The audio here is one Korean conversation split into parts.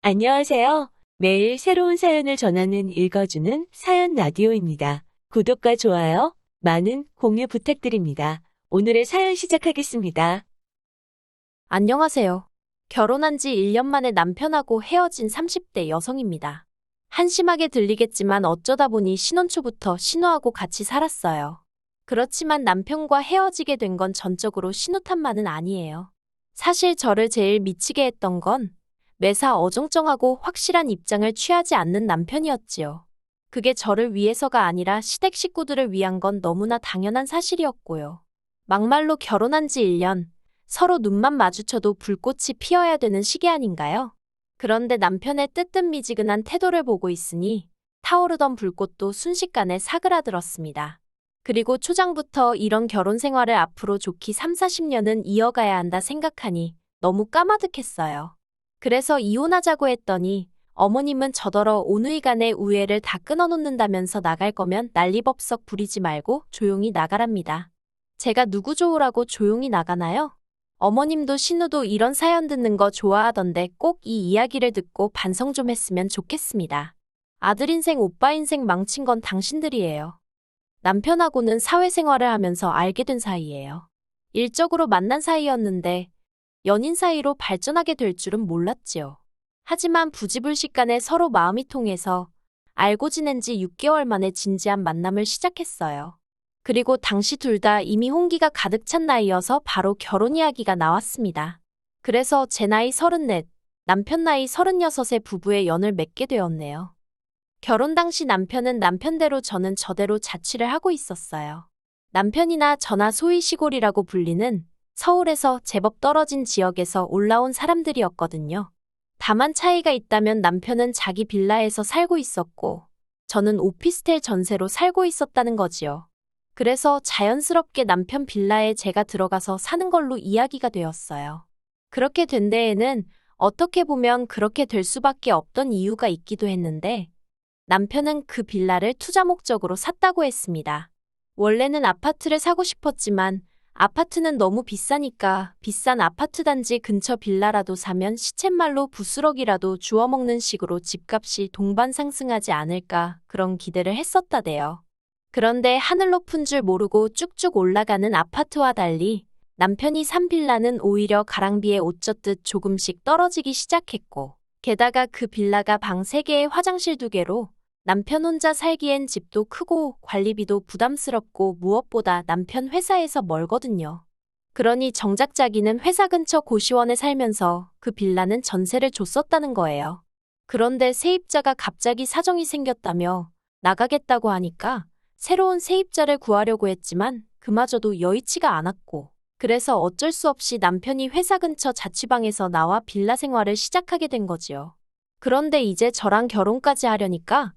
안녕하세요. 매일 새로운 사연을 전하는 읽어주는 사연 라디오입니다. 구독과 좋아요, 많은 공유 부탁드립니다. 오늘의 사연 시작하겠습니다. 안녕하세요. 결혼한 지 1년 만에 남편하고 헤어진 30대 여성입니다. 한심하게 들리겠지만 어쩌다 보니 신혼 초부터 신우하고 같이 살았어요. 그렇지만 남편과 헤어지게 된 건 전적으로 신우 탓만은 아니에요. 사실 저를 제일 미치게 했던 건 매사 어정쩡하고 확실한 입장을 취하지 않는 남편이었지요. 그게 저를 위해서가 아니라 시댁 식구들을 위한 건 너무나 당연한 사실이었고요. 막말로 결혼한 지 1년, 서로 눈만 마주쳐도 불꽃이 피어야 되는 시기 아닌가요? 그런데 남편의 뜨뜻미지근한 태도를 보고 있으니 타오르던 불꽃도 순식간에 사그라들었습니다. 그리고 초장부터 이런 결혼 생활을 앞으로 좋게 3, 40년은 이어가야 한다 생각하니 너무 까마득했어요. 그래서 이혼하자고 했더니 어머님은 저더러 오누이간의 우애를 다 끊어놓는다면서 나갈 거면 난리법석 부리지 말고 조용히 나가랍니다. 제가 누구 좋으라고 조용히 나가나요? 어머님도 신우도 이런 사연 듣는 거 좋아하던데 꼭 이 이야기를 듣고 반성 좀 했으면 좋겠습니다. 아들 인생, 오빠 인생 망친 건 당신들이에요. 남편하고는 사회생활을 하면서 알게 된 사이예요. 일적으로 만난 사이였는데 연인 사이로 발전하게 될 줄은 몰랐지요. 하지만 부지불식간에 서로 마음이 통해서 알고 지낸 지 6개월 만에 진지한 만남을 시작했어요. 그리고 당시 둘 다 이미 홍기가 가득 찬 나이여서 바로 결혼 이야기가 나왔습니다. 그래서 제 나이 34, 남편 나이 36의 부부의 연을 맺게 되었네요. 결혼 당시 남편은 남편대로 저는 저대로 자취를 하고 있었어요. 남편이나 저나 소위 시골이라고 불리는 서울에서 제법 떨어진 지역에서 올라온 사람들이었거든요. 다만 차이가 있다면 남편은 자기 빌라에서 살고 있었고 저는 오피스텔 전세로 살고 있었다는 거지요. 그래서 자연스럽게 남편 빌라에 제가 들어가서 사는 걸로 이야기가 되었어요. 그렇게 된 데에는 어떻게 보면 그렇게 될 수밖에 없던 이유가 있기도 했는데 남편은 그 빌라를 투자 목적으로 샀다고 했습니다. 원래는 아파트를 사고 싶었지만 아파트는 너무 비싸니까 비싼 아파트 단지 근처 빌라라도 사면 시쳇말로 부스럭이라도 주워먹는 식으로 집값이 동반 상승하지 않을까 그런 기대를 했었다대요. 그런데 하늘 높은 줄 모르고 쭉쭉 올라가는 아파트와 달리 남편이 산 빌라는 오히려 가랑비에 옷 젖듯 조금씩 떨어지기 시작했고 게다가 그 빌라가 방 3개에 화장실 2개로 남편 혼자 살기엔 집도 크고 관리비도 부담스럽고 무엇보다 남편 회사에서 멀거든요. 그러니 정작 자기는 회사 근처 고시원에 살면서 그 빌라는 전세를 줬었다는 거예요. 그런데 세입자가 갑자기 사정이 생겼다며 나가겠다고 하니까 새로운 세입자를 구하려고 했지만 그마저도 여의치가 않았고 그래서 어쩔 수 없이 남편이 회사 근처 자취방에서 나와 빌라 생활을 시작하게 된 거지요. 그런데 이제 저랑 결혼까지 하려니까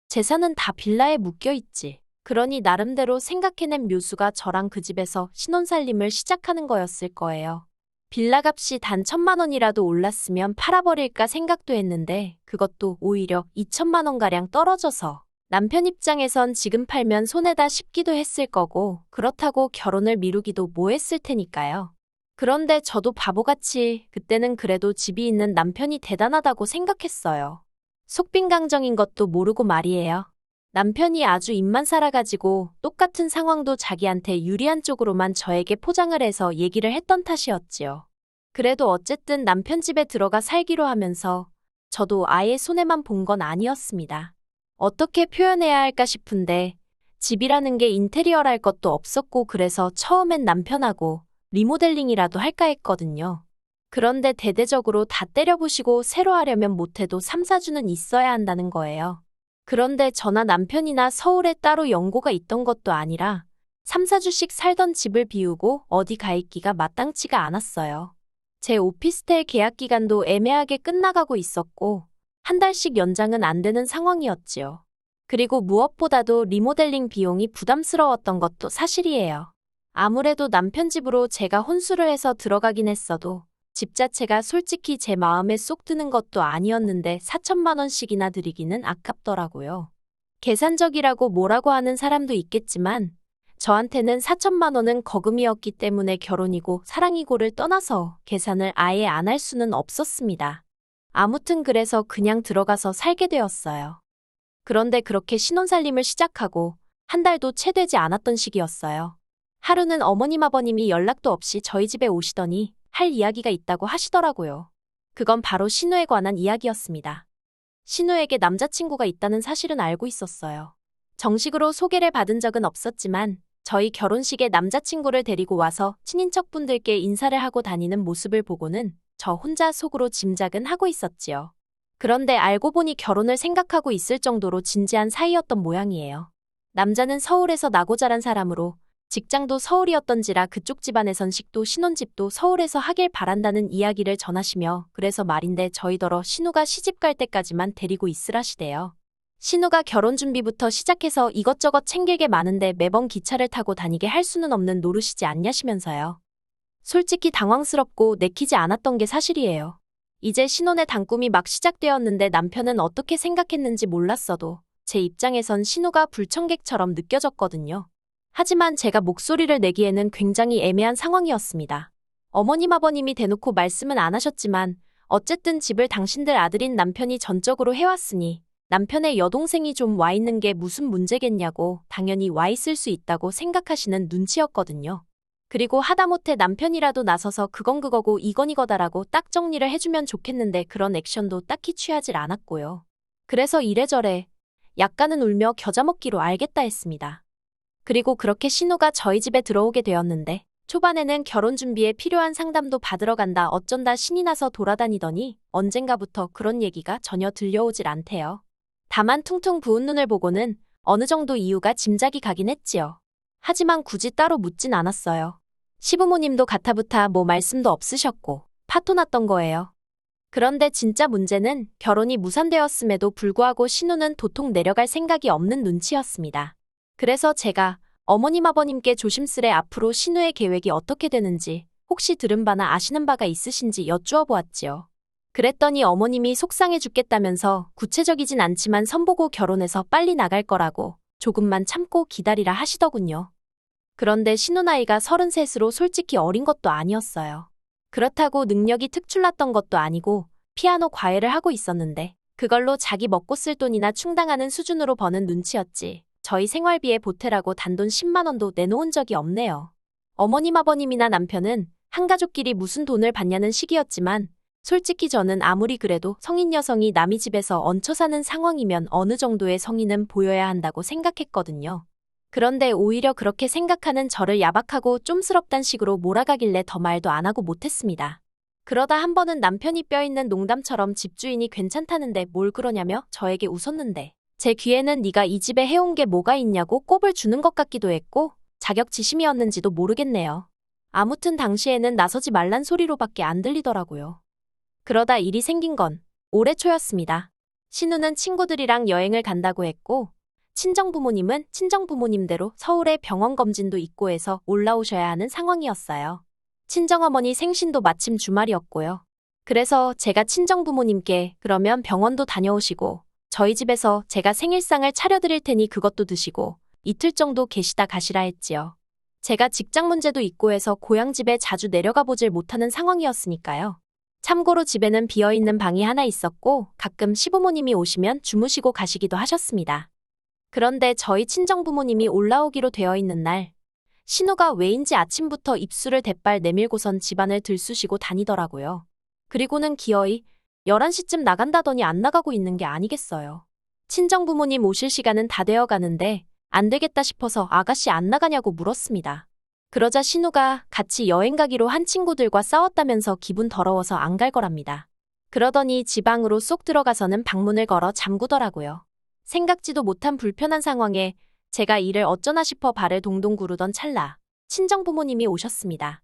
재산은 다 빌라에 묶여 있지. 그러니 나름대로 생각해낸 묘수가 저랑 그 집에서 신혼살림을 시작하는 거였을 거예요. 빌라 값이 단 1,000만 원이라도 올랐으면 팔아버릴까 생각도 했는데 그것도 오히려 2천만 원가량 떨어져서 남편 입장에선 지금 팔면 손해다 싶기도 했을 거고 그렇다고 결혼을 미루기도 뭐했을 테니까요. 그런데 저도 바보같이 그때는 그래도 집이 있는 남편이 대단하다고 생각했어요. 속빈강정인 것도 모르고 말이에요. 남편이 아주 입만 살아가지고 똑같은 상황도 자기한테 유리한 쪽으로만 저에게 포장을 해서 얘기를 했던 탓이었지요. 그래도 어쨌든 남편 집에 들어가 살기로 하면서 저도 아예 손해만 본 건 아니었습니다. 어떻게 표현해야 할까 싶은데 집이라는 게 인테리어랄 것도 없었고 그래서 처음엔 남편하고 리모델링이라도 할까 했거든요. 그런데 대대적으로 다 때려부시고 새로 하려면 못해도 3, 4주는 있어야 한다는 거예요. 그런데 저나 남편이나 서울에 따로 연고가 있던 것도 아니라 3, 4주씩 살던 집을 비우고 어디 가 있기가 마땅치가 않았어요. 제 오피스텔 계약 기간도 애매하게 끝나가고 있었고 한 달씩 연장은 안 되는 상황이었지요. 그리고 무엇보다도 리모델링 비용이 부담스러웠던 것도 사실이에요. 아무래도 남편 집으로 제가 혼수를 해서 들어가긴 했어도 집 자체가 솔직히 제 마음에 쏙 드는 것도 아니었는데 4천만 원씩이나 드리기는 아깝더라고요. 계산적이라고 뭐라고 하는 사람도 있겠지만 저한테는 4천만 원은 거금이었기 때문에 결혼이고 사랑이고를 떠나서 계산을 아예 안 할 수는 없었습니다. 아무튼 그래서 그냥 들어가서 살게 되었어요. 그런데 그렇게 신혼살림을 시작하고 한 달도 채 되지 않았던 시기였어요. 하루는 어머님 아버님이 연락도 없이 저희 집에 오시더니 할 이야기가 있다고 하시더라고요. 그건 바로 신우에 관한 이야기였습니다. 신우에게 남자친구가 있다는 사실은 알고 있었어요. 정식으로 소개를 받은 적은 없었지만 저희 결혼식에 남자친구를 데리고 와서 친인척분들께 인사를 하고 다니는 모습을 보고는 저 혼자 속으로 짐작은 하고 있었지요. 그런데 알고 보니 결혼을 생각하고 있을 정도로 진지한 사이였던 모양이에요. 남자는 서울에서 나고 자란 사람으로 직장도 서울이었던지라 그쪽 집안에선 식도 신혼집도 서울에서 하길 바란다는 이야기를 전하시며 그래서 말인데 저희더러 신우가 시집갈 때까지만 데리고 있으라시대요. 신우가 결혼 준비부터 시작해서 이것저것 챙길 게 많은데 매번 기차를 타고 다니게 할 수는 없는 노릇이지 않냐시면서요. 솔직히 당황스럽고 내키지 않았던 게 사실이에요. 이제 신혼의 단꿈이 막 시작되었는데 남편은 어떻게 생각했는지 몰랐어도 제 입장에선 신우가 불청객처럼 느껴졌거든요. 하지만 제가 목소리를 내기에는 굉장히 애매한 상황이었습니다. 어머님 아버님이 대놓고 말씀은 안 하셨지만 어쨌든 집을 당신들 아들인 남편이 전적으로 해왔으니 남편의 여동생이 좀 와 있는 게 무슨 문제겠냐고 당연히 와 있을 수 있다고 생각하시는 눈치였거든요. 그리고 하다못해 남편이라도 나서서 그건 그거고 이건 이거다라고 딱 정리를 해주면 좋겠는데 그런 액션도 딱히 취하질 않았고요. 그래서 이래저래 약간은 울며 겨자 먹기로 알겠다 했습니다. 그리고 그렇게 신우가 저희 집에 들어오게 되었는데 초반에는 결혼 준비에 필요한 상담도 받으러 간다 어쩐다 신이 나서 돌아다니더니 언젠가부터 그런 얘기가 전혀 들려오질 않대요. 다만 퉁퉁 부은 눈을 보고는 어느 정도 이유가 짐작이 가긴 했지요. 하지만 굳이 따로 묻진 않았어요. 시부모님도 가타부타 뭐 말씀도 없으셨고 파토 났던 거예요. 그런데 진짜 문제는 결혼이 무산되었음에도 불구하고 신우는 도통 내려갈 생각이 없는 눈치였습니다. 그래서 제가 어머님 아버님께 조심스레 앞으로 신우의 계획이 어떻게 되는지 혹시 들은 바나 아시는 바가 있으신지 여쭈어 보았지요. 그랬더니 어머님이 속상해 죽겠다면서 구체적이진 않지만 선보고 결혼해서 빨리 나갈 거라고 조금만 참고 기다리라 하시더군요. 그런데 신우 나이가 33으로 솔직히 어린 것도 아니었어요. 그렇다고 능력이 특출났던 것도 아니고 피아노 과외를 하고 있었는데 그걸로 자기 먹고 쓸 돈이나 충당하는 수준으로 버는 눈치였지. 저희 생활비에 보태라고 단돈 10만 원도 내놓은 적이 없네요. 어머님 아버님이나 남편은 한가족끼리 무슨 돈을 받냐는 시기였지만 솔직히 저는 아무리 그래도 성인 여성이 남의 집에서 얹혀 사는 상황이면 어느 정도의 성의는 보여야 한다고 생각했거든요. 그런데 오히려 그렇게 생각하는 저를 야박하고 쫌스럽단 식으로 몰아가길래 더 말도 안 하고 못했습니다. 그러다 한 번은 남편이 뼈있는 농담처럼 집주인이 괜찮다는데 뭘 그러냐며 저에게 웃었는데 제 귀에는 네가 이 집에 해온 게 뭐가 있냐고 꼽을 주는 것 같기도 했고 자격지심이었는지도 모르겠네요. 아무튼 당시에는 나서지 말란 소리로밖에 안 들리더라고요. 그러다 일이 생긴 건 올해 초였습니다. 신우는 친구들이랑 여행을 간다고 했고 친정부모님은 친정부모님대로 서울에 병원 검진도 있고 해서 올라오셔야 하는 상황이었어요. 친정어머니 생신도 마침 주말이었고요. 그래서 제가 친정부모님께 그러면 병원도 다녀오시고 저희 집에서 제가 생일상을 차려드릴 테니 그것도 드시고 이틀 정도 계시다 가시라 했지요. 제가 직장 문제도 있고 해서 고향집에 자주 내려가 보질 못하는 상황이었으니까요. 참고로 집에는 비어있는 방이 하나 있었고 가끔 시부모님이 오시면 주무시고 가시기도 하셨습니다. 그런데 저희 친정부모님이 올라오기로 되어 있는 날 신우가 왜인지 아침부터 입술을 대빨 내밀고선 집안을 들쑤시고 다니더라고요. 그리고는 기어이 11시쯤 나간다더니 안 나가고 있는 게 아니겠어요. 친정부모님 오실 시간은 다 되어 가는데 안 되겠다 싶어서 아가씨 안 나가냐고 물었습니다. 그러자 신우가 같이 여행 가기로 한 친구들과 싸웠다면서 기분 더러워서 안 갈 거랍니다. 그러더니 지방으로 쏙 들어가서는 방문을 걸어 잠그더라고요. 생각지도 못한 불편한 상황에 제가 이를 어쩌나 싶어 발을 동동 구르던 찰나 친정부모님이 오셨습니다.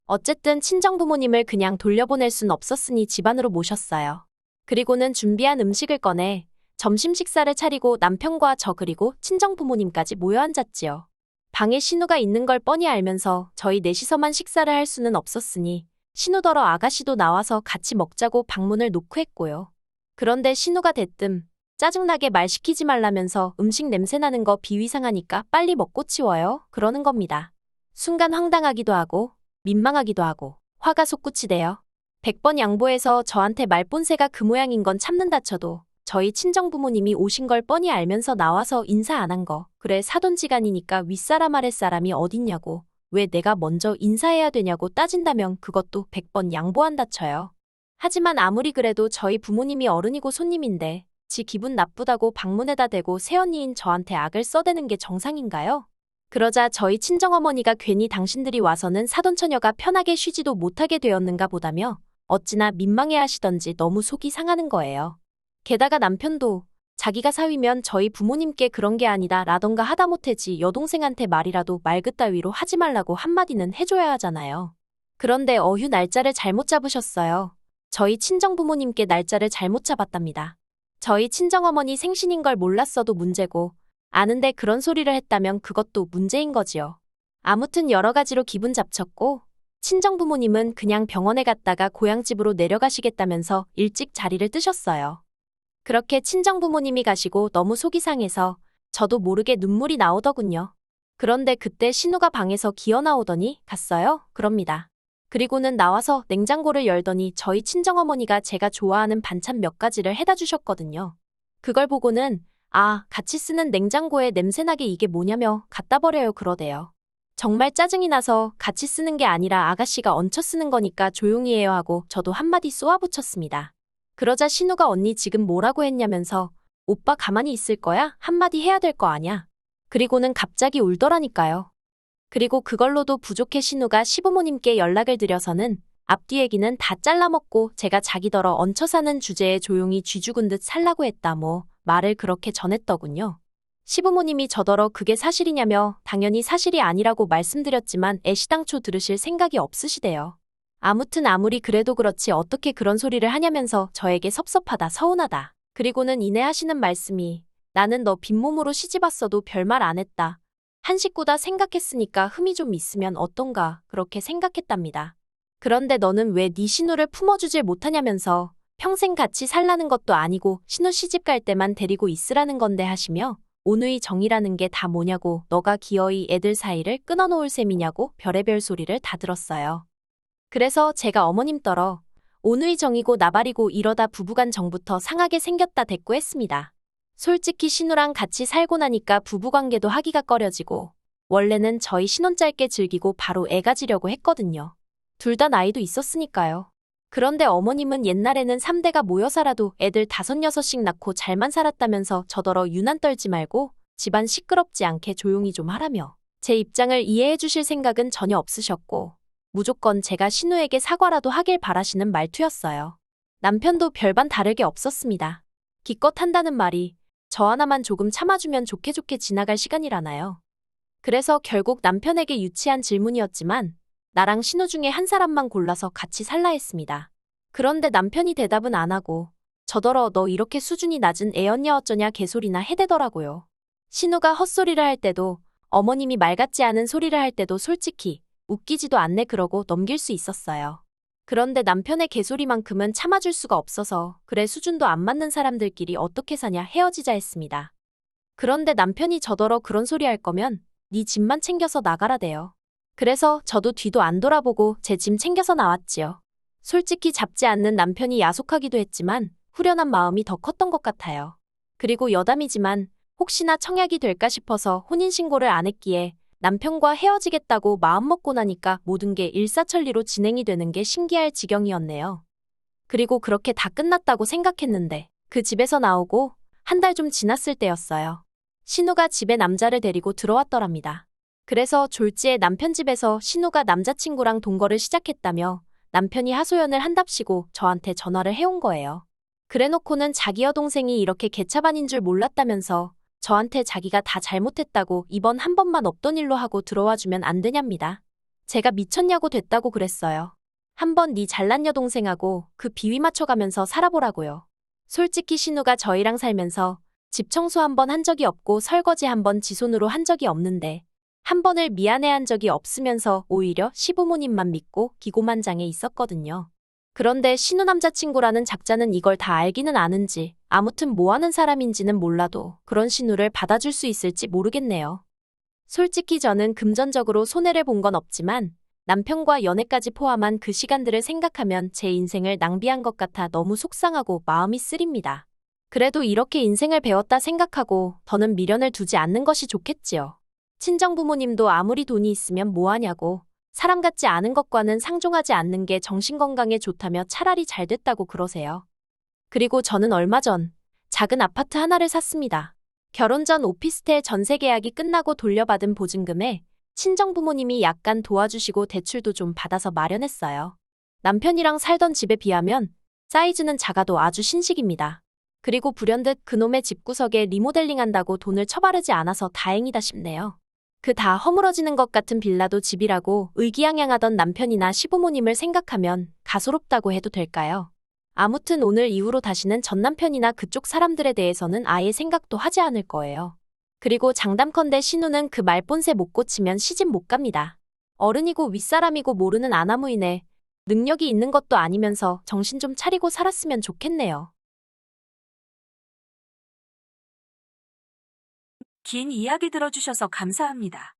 어쨌든 친정부모님을 그냥 돌려보낼 순 없었으니 집 안으로 모셨어요. 그리고는 준비한 음식을 꺼내 점심 식사를 차리고 남편과 저 그리고 친정부모님까지 모여 앉았지요. 방에 신우가 있는 걸 뻔히 알면서 저희 넷이서만 식사를 할 수는 없었으니 신우더러 아가씨도 나와서 같이 먹자고 방문을 놓고 했고요. 그런데 신우가 대뜸 짜증나게 말 시키지 말라면서 음식 냄새나는 거 비위상하니까 빨리 먹고 치워요 그러는 겁니다. 순간 황당하기도 하고 민망하기도 하고 화가 솟구치대요. 100번 양보해서 저한테 말본새가 그 모양인 건 참는다 쳐도 저희 친정부모님이 오신 걸 뻔히 알면서 나와서 인사 안 한 거. 그래 사돈지간이니까 윗사람 아랫사람이 어딨냐고. 왜 내가 먼저 인사해야 되냐고 따진다면 그것도 100번 양보한다 쳐요. 하지만 아무리 그래도 저희 부모님이 어른이고 손님인데 지 기분 나쁘다고 방문에다 대고 새언니인 저한테 악을 써대는 게 정상인가요? 그러자 저희 친정어머니가 괜히 당신들이 와서는 사돈처녀가 편하게 쉬지도 못하게 되었는가 보다며 어찌나 민망해 하시던지 너무 속이 상하는 거예요. 게다가 남편도 자기가 사위면 저희 부모님께 그런 게 아니다 라던가 하다못해지 여동생한테 말이라도 말 그따위로 하지 말라고 한마디는 해줘야 하잖아요. 그런데 어휴 날짜를 잘못 잡으셨어요. 저희 친정부모님께 날짜를 잘못 잡았답니다. 저희 친정어머니 생신인 걸 몰랐어도 문제고 아는데 그런 소리를 했다면 그것도 문제인 거지요. 아무튼 여러 가지로 기분 잡쳤고 친정부모님은 그냥 병원에 갔다가 고향집으로 내려가시겠다면서 일찍 자리를 뜨셨어요. 그렇게 친정부모님이 가시고 너무 속이 상해서 저도 모르게 눈물이 나오더군요. 그런데 그때 신우가 방에서 기어나오더니 갔어요? 그럽니다. 그리고는 나와서 냉장고를 열더니 저희 친정어머니가 제가 좋아하는 반찬 몇 가지를 해다 주셨거든요. 그걸 보고는 아, 같이 쓰는 냉장고에 냄새나게 이게 뭐냐며 갖다 버려요 그러대요. 정말 짜증이 나서 같이 쓰는 게 아니라 아가씨가 얹혀 쓰는 거니까 조용히 해요 하고 저도 한마디 쏘아붙였습니다. 그러자 신우가 언니 지금 뭐라고 했냐면서 오빠 가만히 있을 거야? 한마디 해야 될 거 아냐? 그리고는 갑자기 울더라니까요. 그리고 그걸로도 부족해 신우가 시부모님께 연락을 드려서는 앞뒤 얘기는 다 잘라먹고 제가 자기더러 얹혀 사는 주제에 조용히 쥐 죽은 듯 살라고 했다 뭐 말을 그렇게 전했더군요. 시부모님이 저더러 그게 사실이냐며 당연히 사실이 아니라고 말씀드렸지만 애시당초 들으실 생각이 없으시대요. 아무튼 아무리 그래도 그렇지 어떻게 그런 소리를 하냐면서 저에게 섭섭하다 서운하다. 그리고는 이내 하시는 말씀이 나는 너 빈몸으로 시집왔어도 별말 안 했다. 한 식구다 생각했으니까 흠이 좀 있으면 어떤가 그렇게 생각했답니다. 그런데 너는 왜 네 신우를 품어주질 못하냐면서 평생 같이 살라는 것도 아니고 신우 시집 갈 때만 데리고 있으라는 건데 하시며 온의 정이라는 게 다 뭐냐고 너가 기어이 애들 사이를 끊어놓을 셈이냐고 별의별 소리를 다 들었어요. 그래서 제가 어머님 떨어 온의 정이고 나발이고 이러다 부부간 정부터 상하게 생겼다 대꾸했습니다. 솔직히 신우랑 같이 살고 나니까 부부관계도 하기가 꺼려지고 원래는 저희 신혼 짧게 즐기고 바로 애 가지려고 했거든요. 둘 다 나이도 있었으니까요. 그런데 어머님은 옛날에는 3대가 모여 살아도 애들 5, 6씩 낳고 잘만 살았다면서 저더러 유난 떨지 말고 집안 시끄럽지 않게 조용히 좀 하라며 제 입장을 이해해 주실 생각은 전혀 없으셨고 무조건 제가 신우에게 사과라도 하길 바라시는 말투였어요. 남편도 별반 다르게 없었습니다. 기껏 한다는 말이 저 하나만 조금 참아주면 좋게 지나갈 시간이라나요. 그래서 결국 남편에게 유치한 질문이었지만 나랑 신우 중에 한 사람만 골라서 같이 살라 했습니다. 그런데 남편이 대답은 안 하고 저더러 너 이렇게 수준이 낮은 애였냐 어쩌냐 개소리나 해대더라고요. 신우가 헛소리를 할 때도 어머님이 말 같지 않은 소리를 할 때도 솔직히 웃기지도 않네 그러고 넘길 수 있었어요. 그런데 남편의 개소리만큼은 참아줄 수가 없어서 그래 수준도 안 맞는 사람들끼리 어떻게 사냐 헤어지자 했습니다. 그런데 남편이 저더러 그런 소리 할 거면 네 짐만 챙겨서 나가라대요. 그래서 저도 뒤도 안 돌아보고 제 짐 챙겨서 나왔지요. 솔직히 잡지 않는 남편이 야속하기도 했지만 후련한 마음이 더 컸던 것 같아요. 그리고 여담이지만 혹시나 청약이 될까 싶어서 혼인신고를 안 했기에 남편과 헤어지겠다고 마음먹고 나니까 모든 게 일사천리로 진행이 되는 게 신기할 지경이었네요. 그리고 그렇게 다 끝났다고 생각했는데 그 집에서 나오고 한 달 좀 지났을 때였어요. 신우가 집에 남자를 데리고 들어왔더랍니다. 그래서 졸지에 남편 집에서 신우가 남자친구랑 동거를 시작했다며 남편이 하소연을 한답시고 저한테 전화를 해온 거예요. 그래놓고는 자기 여동생이 이렇게 개차반인 줄 몰랐다면서 저한테 자기가 다 잘못했다고 이번 한 번만 없던 일로 하고 들어와주면 안 되냐입니다. 제가 미쳤냐고 됐다고 그랬어요. 한번 네 잘난 여동생하고 그 비위 맞춰가면서 살아보라고요. 솔직히 신우가 저희랑 살면서 집 청소 한 번 한 적이 없고 설거지 한 번 지 손으로 한 적이 없는데 한 번을 미안해한 적이 없으면서 오히려 시부모님만 믿고 기고만장해 있었거든요. 그런데 신우 남자친구라는 작자는 이걸 다 알기는 아는지 아무튼 뭐하는 사람인지는 몰라도 그런 신우를 받아줄 수 있을지 모르겠네요. 솔직히 저는 금전적으로 손해를 본 건 없지만 남편과 연애까지 포함한 그 시간들을 생각하면 제 인생을 낭비한 것 같아 너무 속상하고 마음이 쓰립니다. 그래도 이렇게 인생을 배웠다 생각하고 더는 미련을 두지 않는 것이 좋겠지요. 친정 부모님도 아무리 돈이 있으면 뭐하냐고, 사람 같지 않은 것과는 상종하지 않는 게 정신건강에 좋다며 차라리 잘 됐다고 그러세요. 그리고 저는 얼마 전 작은 아파트 하나를 샀습니다. 결혼 전 오피스텔 전세 계약이 끝나고 돌려받은 보증금에 친정 부모님이 약간 도와주시고 대출도 좀 받아서 마련했어요. 남편이랑 살던 집에 비하면 사이즈는 작아도 아주 신식입니다. 그리고 불현듯 그놈의 집구석에 리모델링한다고 돈을 처바르지 않아서 다행이다 싶네요. 그 다 허물어지는 것 같은 빌라도 집이라고 의기양양하던 남편이나 시부모님을 생각하면 가소롭다고 해도 될까요? 아무튼 오늘 이후로 다시는 전 남편이나 그쪽 사람들에 대해서는 아예 생각도 하지 않을 거예요. 그리고 장담컨대 신우는 그 말본새 못 고치면 시집 못 갑니다. 어른이고 윗사람이고 모르는 아나무인에 능력이 있는 것도 아니면서 정신 좀 차리고 살았으면 좋겠네요. 긴 이야기 들어주셔서 감사합니다.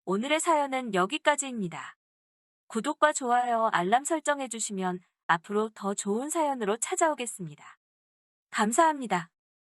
오늘의 사연은 여기까지입니다. 구독과 좋아요, 알람 설정해주시면 앞으로 더 좋은 사연으로 찾아오겠습니다. 감사합니다.